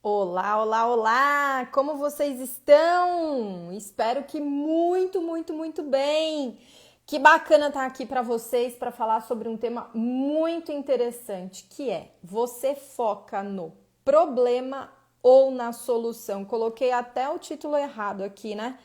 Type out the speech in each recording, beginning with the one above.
Olá, olá, olá! Como vocês estão? Espero que muito bem. Que bacana estar aqui para vocês para falar sobre um tema muito interessante, que é: você foca no problema ou na solução? Coloquei até o título errado aqui, né?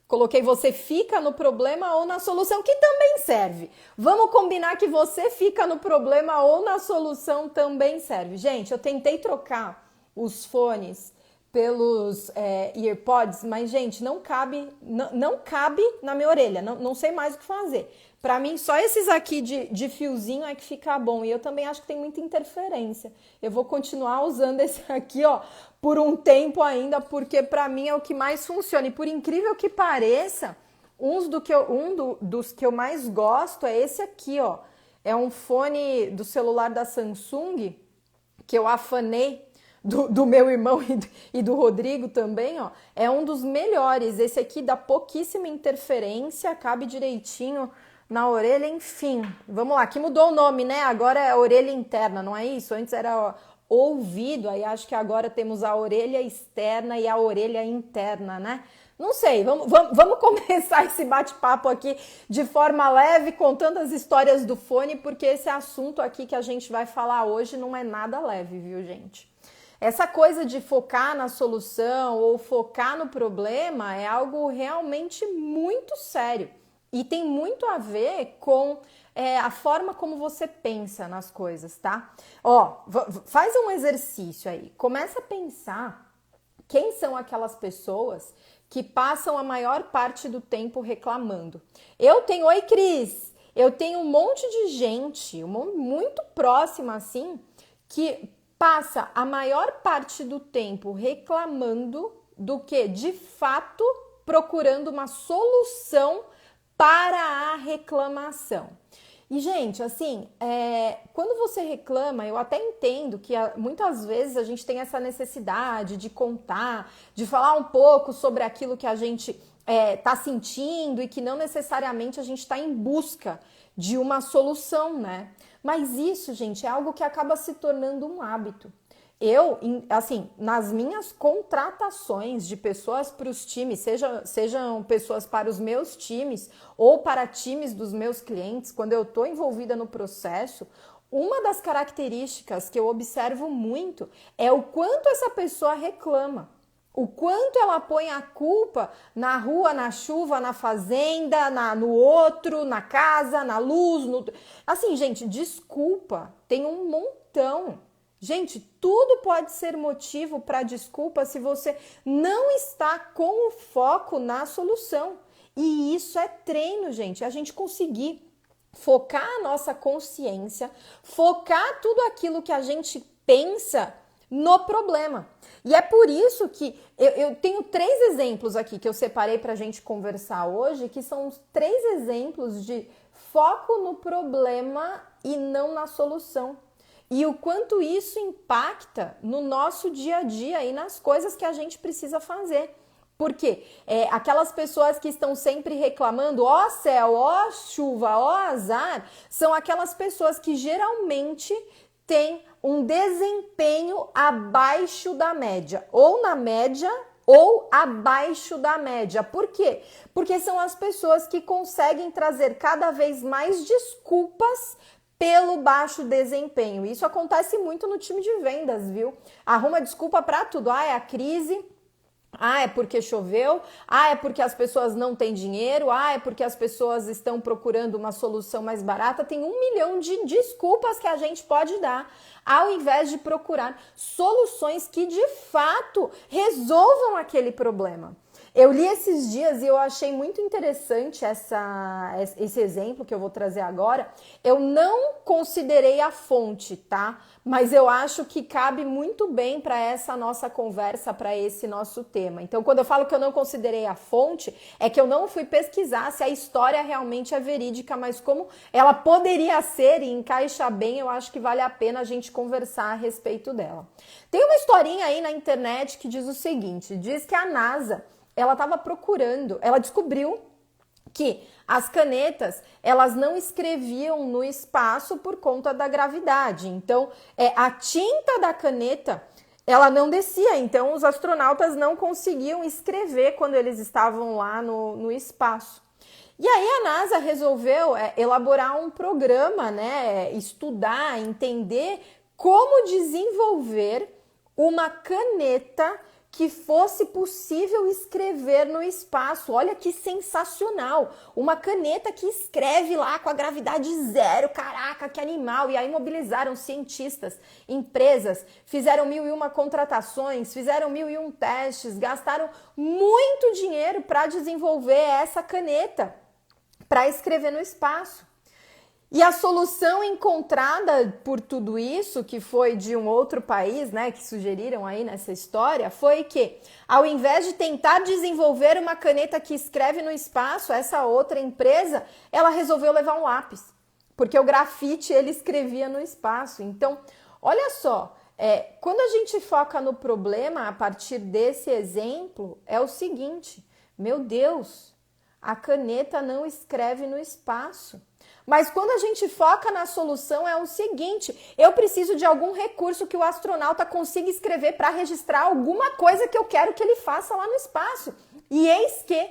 Coloquei você fica no problema ou na solução, que também serve. Vamos combinar que você fica no problema ou na solução também serve. Gente, eu tentei trocar os fones pelos earpods, mas, gente, não cabe na minha orelha, não sei mais o que fazer. Para mim, só esses aqui de fiozinho é que fica bom, e eu também acho que tem muita interferência. Eu vou continuar usando esse aqui, ó, por um tempo ainda, porque para mim é o que mais funciona. E por incrível que pareça, dos que eu mais gosto é esse aqui, ó. É um fone do celular da Samsung que eu afanei do meu irmão e do Rodrigo também, ó. É um dos melhores. Esse aqui dá pouquíssima interferência, cabe direitinho na orelha, enfim. Vamos lá, que mudou o nome, né? Agora é orelha interna, não é isso? Antes era ouvido, aí acho que agora temos a orelha externa e a orelha interna, né? Não sei, vamos começar esse bate-papo aqui de forma leve, contando as histórias do fone, porque esse assunto aqui que a gente vai falar hoje não é nada leve, viu, gente? Essa coisa de focar na solução ou focar no problema é algo realmente muito sério e tem muito a ver com a forma como você pensa nas coisas, tá? Ó, faz um exercício aí, começa a pensar quem são aquelas pessoas que passam a maior parte do tempo reclamando. Oi, Cris, eu tenho um monte de gente, muito próxima assim, que passa a maior parte do tempo reclamando do que, de fato, procurando uma solução para a reclamação. E, gente, assim, quando você reclama, eu até entendo que muitas vezes a gente tem essa necessidade de contar, de falar um pouco sobre aquilo que a gente tá sentindo e que não necessariamente a gente está em busca de uma solução, né? Mas isso, gente, é algo que acaba se tornando um hábito. Assim, nas minhas contratações de pessoas para os times, sejam pessoas para os meus times ou para times dos meus clientes, quando eu estou envolvida no processo, uma das características que eu observo muito é o quanto essa pessoa reclama. O quanto ela põe a culpa na rua, na chuva, na fazenda, no outro, na casa, na luz. Assim, gente, desculpa, tem um montão. Gente, tudo pode ser motivo para desculpa se você não está com o foco na solução. E isso é treino, gente. A gente conseguir focar a nossa consciência, focar tudo aquilo que a gente pensa no problema. E é por isso que eu tenho 3 exemplos aqui que eu separei para a gente conversar hoje, que são os 3 exemplos de foco no problema e não na solução. E o quanto isso impacta no nosso dia a dia e nas coisas que a gente precisa fazer. Porque aquelas pessoas que estão sempre reclamando, ó céu, ó chuva, ó azar, são aquelas pessoas que geralmente têm um desempenho abaixo da média, ou na média ou abaixo da média. Por quê? Porque são as pessoas que conseguem trazer cada vez mais desculpas pelo baixo desempenho. Isso acontece muito no time de vendas, viu? Arruma desculpa para tudo. É a crise. É porque choveu. É porque as pessoas não têm dinheiro. É porque as pessoas estão procurando uma solução mais barata. Tem 1 milhão de desculpas que a gente pode dar, ao invés de procurar soluções que de fato resolvam aquele problema. Eu li esses dias e eu achei muito interessante esse exemplo que eu vou trazer agora. Eu não considerei a fonte, tá? Mas eu acho que cabe muito bem para essa nossa conversa, para esse nosso tema. Então, quando eu falo que eu não considerei a fonte, é que eu não fui pesquisar se a história realmente é verídica, mas como ela poderia ser e encaixar bem, eu acho que vale a pena a gente conversar a respeito dela. Tem uma historinha aí na internet que diz o seguinte, diz que a NASA ela estava procurando, ela descobriu que as canetas, elas não escreviam no espaço por conta da gravidade. Então, a tinta da caneta ela não descia, então os astronautas não conseguiam escrever quando eles estavam lá no espaço. E aí a NASA resolveu elaborar um programa, né, estudar, entender como desenvolver uma caneta que fosse possível escrever no espaço. Olha que sensacional! Uma caneta que escreve lá com a gravidade zero. Caraca, que animal! E aí mobilizaram cientistas, empresas, fizeram 1001 contratações, fizeram 1001 testes, gastaram muito dinheiro para desenvolver essa caneta para escrever no espaço. E a solução encontrada por tudo isso, que foi de um outro país, né, que sugeriram aí nessa história, foi que, ao invés de tentar desenvolver uma caneta que escreve no espaço, essa outra empresa, ela resolveu levar um lápis, porque o grafite ele escrevia no espaço. Então, olha só, quando a gente foca no problema a partir desse exemplo, é o seguinte: meu Deus, a caneta não escreve no espaço. Mas quando a gente foca na solução é o seguinte: eu preciso de algum recurso que o astronauta consiga escrever para registrar alguma coisa que eu quero que ele faça lá no espaço. E eis que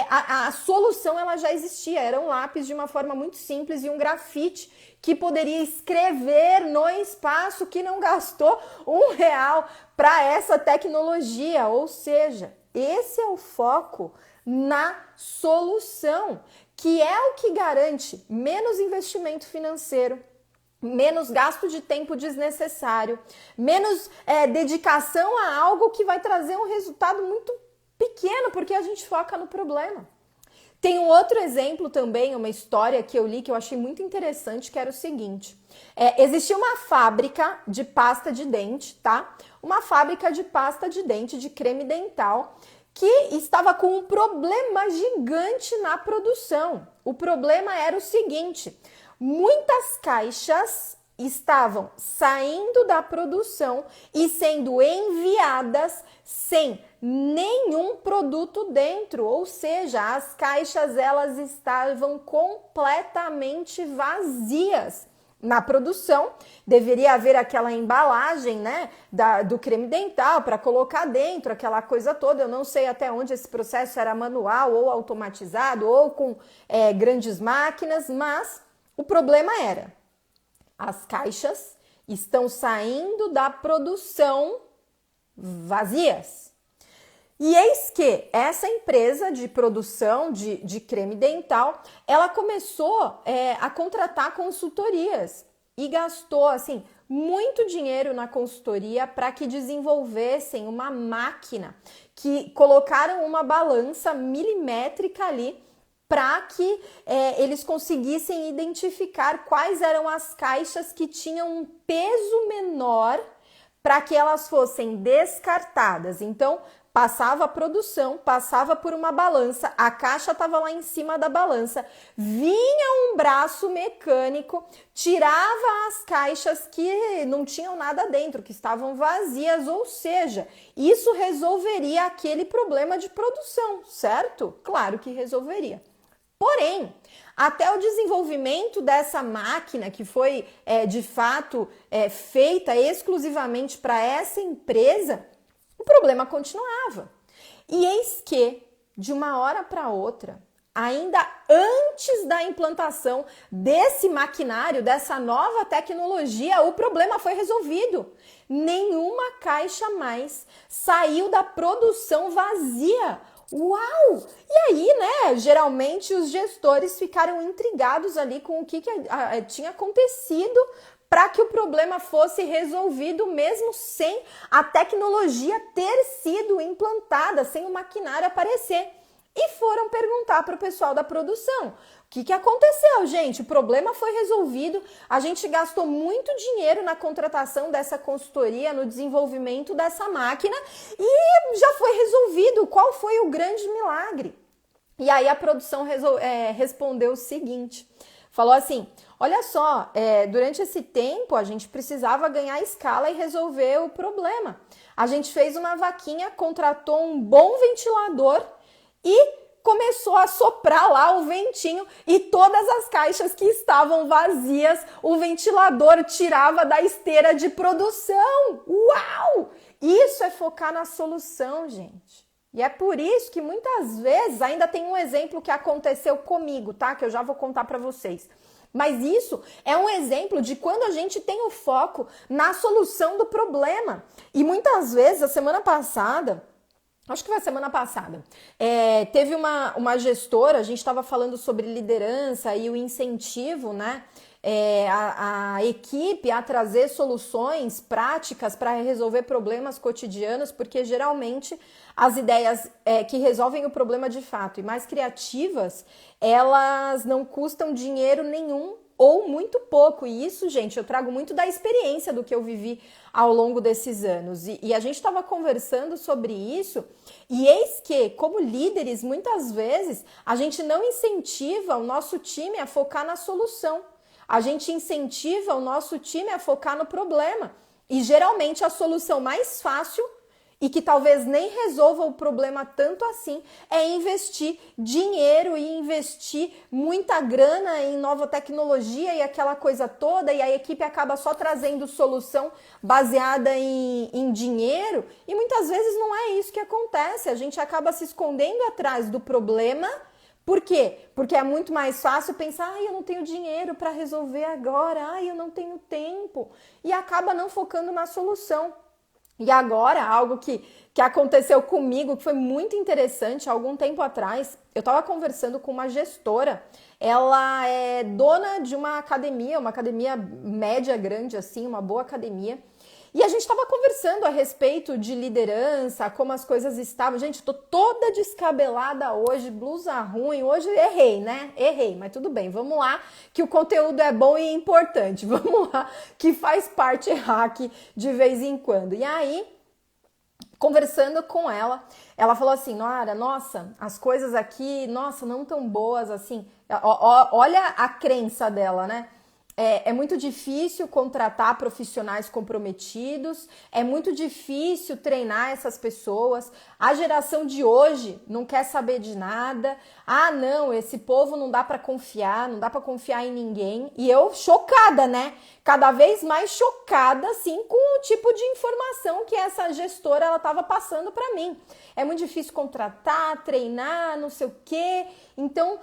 a solução ela já existia, era um lápis de uma forma muito simples e um grafite que poderia escrever no espaço, que não gastou R$ 1 para essa tecnologia. Ou seja, esse é o foco na solução, que é o que garante menos investimento financeiro, menos gasto de tempo desnecessário, menos dedicação a algo que vai trazer um resultado muito pequeno, porque a gente foca no problema. Tem um outro exemplo também, uma história que eu li que eu achei muito interessante, que era o seguinte: existia uma fábrica de pasta de dente, tá? Uma fábrica de pasta de dente, de creme dental, que estava com um problema gigante na produção. O problema era o seguinte: muitas caixas estavam saindo da produção e sendo enviadas sem nenhum produto dentro, ou seja, as caixas elas estavam completamente vazias. Na produção, deveria haver aquela embalagem, né, do creme dental para colocar dentro, aquela coisa toda. Eu não sei até onde esse processo era manual ou automatizado ou com grandes máquinas, mas o problema era: as caixas estão saindo da produção vazias. E eis que essa empresa de produção de creme dental, ela começou a contratar consultorias e gastou assim muito dinheiro na consultoria para que desenvolvessem uma máquina, que colocaram uma balança milimétrica ali para que eles conseguissem identificar quais eram as caixas que tinham um peso menor para que elas fossem descartadas. Então, passava a produção, passava por uma balança, a caixa estava lá em cima da balança, vinha um braço mecânico, tirava as caixas que não tinham nada dentro, que estavam vazias, ou seja, isso resolveria aquele problema de produção, certo? Claro que resolveria. Porém, até o desenvolvimento dessa máquina, que foi de fato feita exclusivamente para essa empresa, o problema continuava. E eis que, de uma hora para outra, ainda antes da implantação desse maquinário, dessa nova tecnologia, o problema foi resolvido. Nenhuma caixa mais saiu da produção vazia. Uau! E aí, né, geralmente os gestores ficaram intrigados ali com o que tinha acontecido para que o problema fosse resolvido mesmo sem a tecnologia ter sido implantada, sem o maquinário aparecer. E foram perguntar para o pessoal da produção: o que aconteceu, gente? O problema foi resolvido, a gente gastou muito dinheiro na contratação dessa consultoria, no desenvolvimento dessa máquina e já foi resolvido. Qual foi o grande milagre? E aí a produção respondeu o seguinte, falou assim: olha só, durante esse tempo a gente precisava ganhar escala e resolver o problema. A gente fez uma vaquinha, contratou um bom ventilador e começou a soprar lá o ventinho e todas as caixas que estavam vazias, o ventilador tirava da esteira de produção. Uau! Isso é focar na solução, gente. E é por isso que muitas vezes, ainda tem um exemplo que aconteceu comigo, tá? Que eu já vou contar para vocês. Mas isso é um exemplo de quando a gente tem o foco na solução do problema. E muitas vezes, a semana passada, acho que foi a semana passada, teve uma gestora, a gente estava falando sobre liderança e o incentivo, né? A equipe a trazer soluções práticas para resolver problemas cotidianos, porque geralmente as ideias que resolvem o problema de fato e mais criativas, elas não custam dinheiro nenhum ou muito pouco. E isso, gente, eu trago muito da experiência do que eu vivi ao longo desses anos. E a gente estava conversando sobre isso, e eis que, como líderes, muitas vezes a gente não incentiva o nosso time a focar na solução. A gente incentiva o nosso time a focar no problema. E geralmente a solução mais fácil e que talvez nem resolva o problema tanto assim é investir dinheiro e investir muita grana em nova tecnologia e aquela coisa toda, e a equipe acaba só trazendo solução baseada em dinheiro, e muitas vezes não é isso que acontece. A gente acaba se escondendo atrás do problema. Por quê? Porque é muito mais fácil pensar, eu não tenho dinheiro para resolver agora, eu não tenho tempo, e acaba não focando na solução. E agora, algo que aconteceu comigo, que foi muito interessante, há algum tempo atrás, eu estava conversando com uma gestora, ela é dona de uma academia média grande, assim, uma boa academia. E a gente estava conversando a respeito de liderança, como as coisas estavam. Gente, estou toda descabelada hoje, blusa ruim. Hoje errei, né? Errei, mas tudo bem. Vamos lá, que o conteúdo é bom e importante. Vamos lá, que faz parte errar aqui de vez em quando. E aí, conversando com ela, ela falou assim, Noara, nossa, as coisas aqui, nossa, não tão boas assim. Olha a crença dela, né? É muito difícil contratar profissionais comprometidos, é muito difícil treinar essas pessoas. A geração de hoje não quer saber de nada. Ah, não, esse povo não dá para confiar, não dá para confiar em ninguém. E eu chocada, né? Cada vez mais chocada, assim, com o tipo de informação que essa gestora ela estava passando para mim. É muito difícil contratar, treinar, não sei o quê. Então,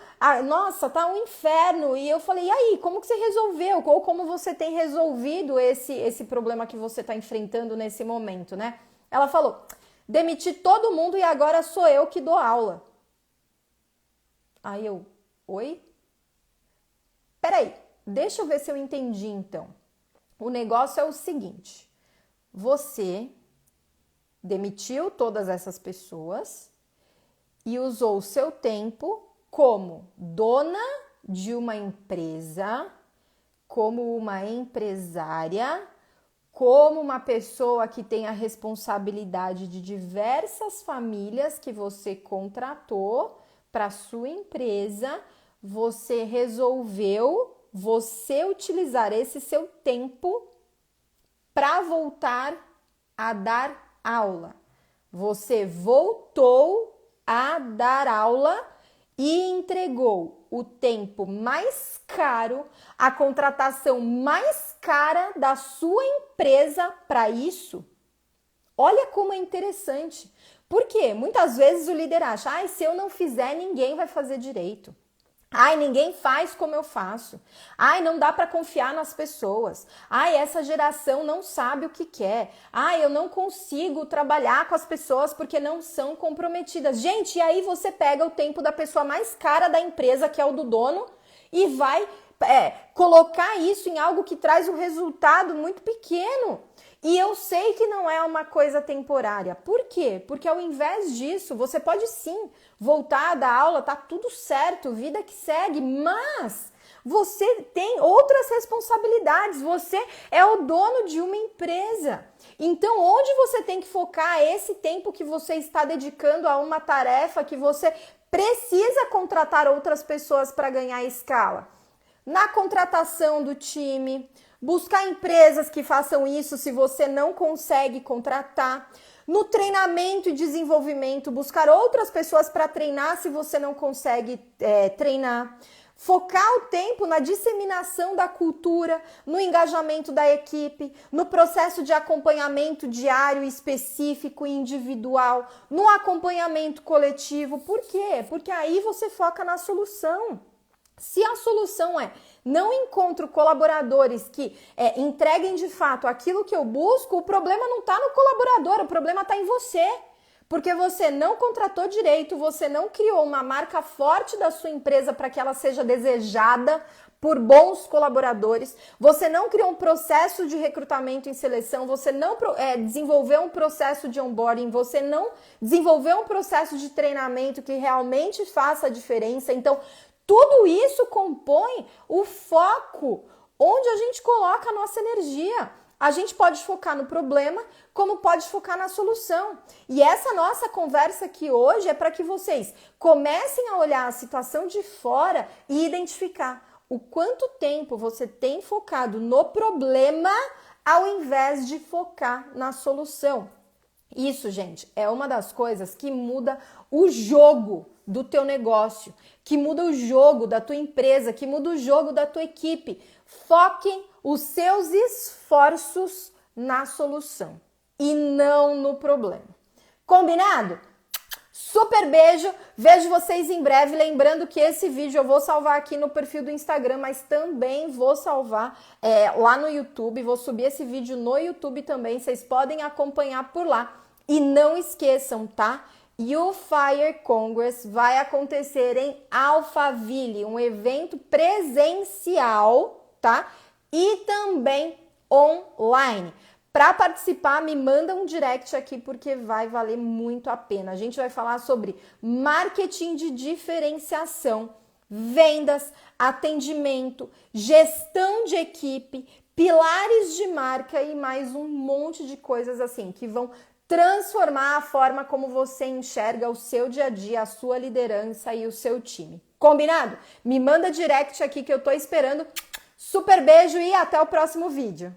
nossa, tá um inferno. E eu falei, e aí, como que você resolveu? Ou como você tem resolvido esse problema que você está enfrentando nesse momento, né? Ela falou, demiti todo mundo e agora sou eu que dou aula. Aí eu, oi? Peraí, deixa eu ver se eu entendi então. O negócio é o seguinte, você demitiu todas essas pessoas e usou o seu tempo como dona de uma empresa, como uma empresária, como uma pessoa que tem a responsabilidade de diversas famílias que você contratou para sua empresa. Você resolveu utilizar esse seu tempo para voltar a dar aula. Você voltou a dar aula e entregou o tempo mais caro, a contratação mais cara da sua empresa para isso. Olha como é interessante. Por quê? Muitas vezes o líder acha, se eu não fizer, ninguém vai fazer direito. Ninguém faz como eu faço. Não dá para confiar nas pessoas. Essa geração não sabe o que quer. Eu não consigo trabalhar com as pessoas porque não são comprometidas. Gente, e aí você pega o tempo da pessoa mais cara da empresa, que é o do dono, e vai colocar isso em algo que traz um resultado muito pequeno. E eu sei que não é uma coisa temporária. Por quê? Porque ao invés disso, você pode sim voltar a dar aula, tá tudo certo, vida que segue, mas você tem outras responsabilidades, você é o dono de uma empresa. Então, onde você tem que focar esse tempo que você está dedicando a uma tarefa que você precisa contratar outras pessoas para ganhar escala? Na contratação do time, buscar empresas que façam isso se você não consegue contratar. No treinamento e desenvolvimento, buscar outras pessoas para treinar se você não consegue treinar. Focar o tempo na disseminação da cultura, no engajamento da equipe, no processo de acompanhamento diário específico e individual, no acompanhamento coletivo. Por quê? Porque aí você foca na solução. Se a solução é não encontro colaboradores que entreguem de fato aquilo que eu busco, o problema não está no colaborador, o problema está em você. Porque você não contratou direito, você não criou uma marca forte da sua empresa para que ela seja desejada por bons colaboradores, você não criou um processo de recrutamento e seleção, você não desenvolveu um processo de onboarding, você não desenvolveu um processo de treinamento que realmente faça a diferença. Então, tudo isso compõe o foco onde a gente coloca a nossa energia. A gente pode focar no problema, como pode focar na solução. E essa nossa conversa aqui hoje é para que vocês comecem a olhar a situação de fora e identificar o quanto tempo você tem focado no problema ao invés de focar na solução. Isso, gente, é uma das coisas que muda o jogo do teu negócio, que muda o jogo da tua empresa, que muda o jogo da tua equipe. Foquem os seus esforços na solução e não no problema. Combinado? Super beijo, vejo vocês em breve. Lembrando que esse vídeo eu vou salvar aqui no perfil do Instagram, mas também vou salvar lá no YouTube, vou subir esse vídeo no YouTube também, vocês podem acompanhar por lá. E não esqueçam, tá? You Fire Congress vai acontecer em Alphaville, um evento presencial, tá? E também online. Para participar, me manda um direct aqui porque vai valer muito a pena. A gente vai falar sobre marketing de diferenciação, vendas, atendimento, gestão de equipe, pilares de marca e mais um monte de coisas assim que vão transformar a forma como você enxerga o seu dia a dia, a sua liderança e o seu time. Combinado? Me manda direct aqui que eu tô esperando. Super beijo e até o próximo vídeo.